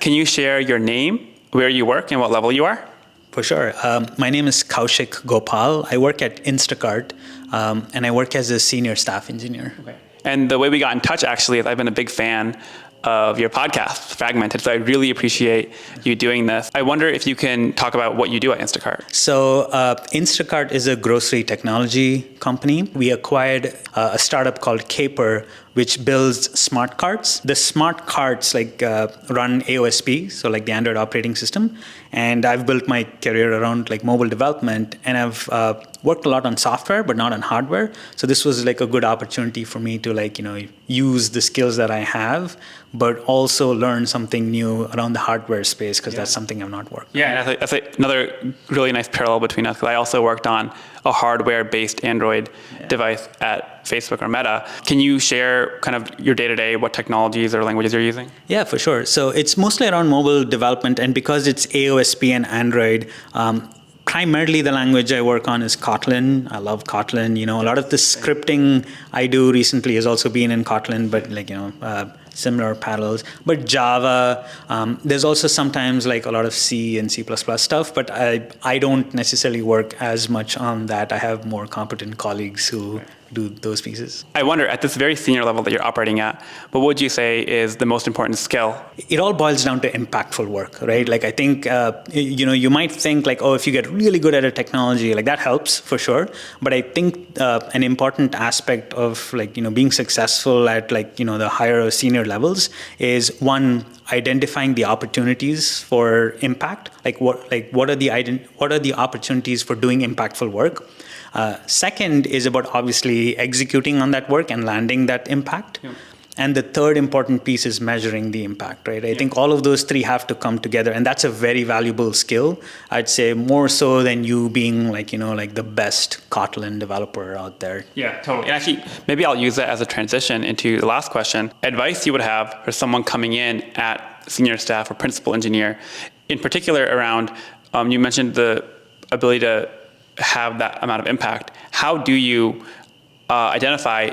Can you share your name, where you work, and what level you are? For sure. My name is Kaushik Gopal. I work at Instacart, and I work as a senior staff engineer. Okay. And the way we got in touch, actually, is I've been a big fan of your podcast, Fragmented. So I really appreciate you doing this. I wonder if you can talk about what you do at Instacart. So Instacart is a grocery technology company. We acquired a startup called Caper, which builds smart carts. The smart carts run AOSP, so like the Android operating system. And I've built my career around like mobile development, and I've worked a lot on software, but not on hardware. So this was like a good opportunity for me to use the skills that I have, but also learn something new around the hardware space, because that's something I've not worked on. Yeah, and that's another really nice parallel between us, because I also worked on a hardware-based Android device at Facebook or Meta. Can you share kind of your day-to-day, what technologies or languages you're using? Yeah, for sure. So it's mostly around mobile development, and because it's AOSP and Android, primarily the language I work on is Kotlin. I love Kotlin. A lot of the scripting I do recently has also been in Kotlin, but similar parallels. But Java, there's also sometimes like a lot of C and C++ stuff, but I don't necessarily work as much on that. I have more competent colleagues who do those pieces. I wonder, at this very senior level that you're operating at, what would you say is the most important skill? It all boils down to impactful work, right? Like I think, you might think like, oh, if you get really good at a technology, like that helps for sure. But I think an important aspect of being successful at the higher or senior levels is, one, identifying the opportunities for impact. What are the opportunities for doing impactful work? Second is about obviously executing on that work and landing that impact. Yeah. And the third important piece is measuring the impact, right? I think all of those three have to come together, and that's a very valuable skill. I'd say more so than you being the best Kotlin developer out there. Yeah, totally. And actually, maybe I'll use that as a transition into the last question. Advice you would have for someone coming in at senior staff or principal engineer, in particular around, you mentioned the ability to have that amount of impact. How do you identify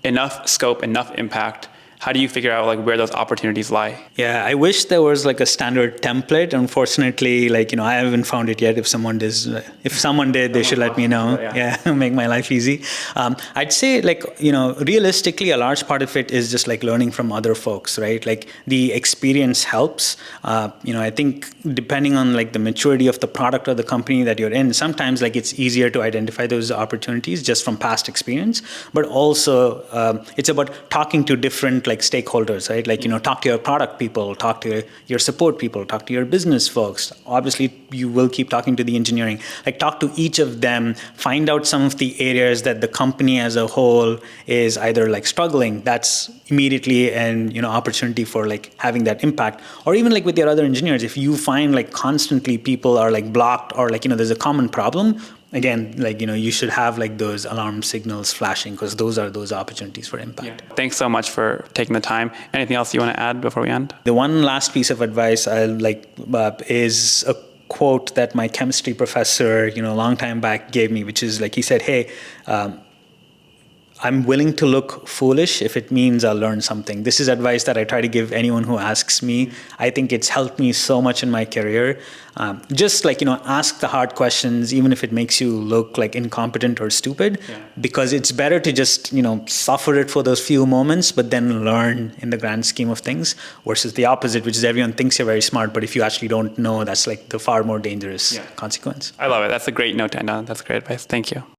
enough scope, enough impact? How do you figure out where those opportunities lie? Yeah, I wish there was a standard template. Unfortunately, I haven't found it yet. If someone did, they should let me know. Yeah, make my life easy. I'd say realistically, a large part of it is just learning from other folks, right? The experience helps. I think depending on the maturity of the product or the company that you're in, sometimes it's easier to identify those opportunities just from past experience. But also, it's about talking to different stakeholders, right? Talk to your product people, talk to your support people, talk to your business folks. Obviously, you will keep talking to the engineering. Talk to each of them, find out some of the areas that the company as a whole is either struggling. That's immediately an opportunity for having that impact. Or even with your other engineers, if you find constantly people are blocked, or there's a common problem, again, you should have those alarm signals flashing, because those are those opportunities for impact. Yeah. Thanks so much for taking the time. Anything else you want to add before we end? The one last piece of advice is a quote that my chemistry professor, a long time back gave me, which is he said, hey, I'm willing to look foolish if it means I'll learn something. This is advice that I try to give anyone who asks me. I think it's helped me so much in my career. Just ask the hard questions, even if it makes you look incompetent or stupid, because it's better to just, suffer it for those few moments, but then learn in the grand scheme of things, versus the opposite, which is everyone thinks you're very smart, but if you actually don't know, that's the far more dangerous consequence. I love it. That's a great note to end on. That's great advice. Thank you.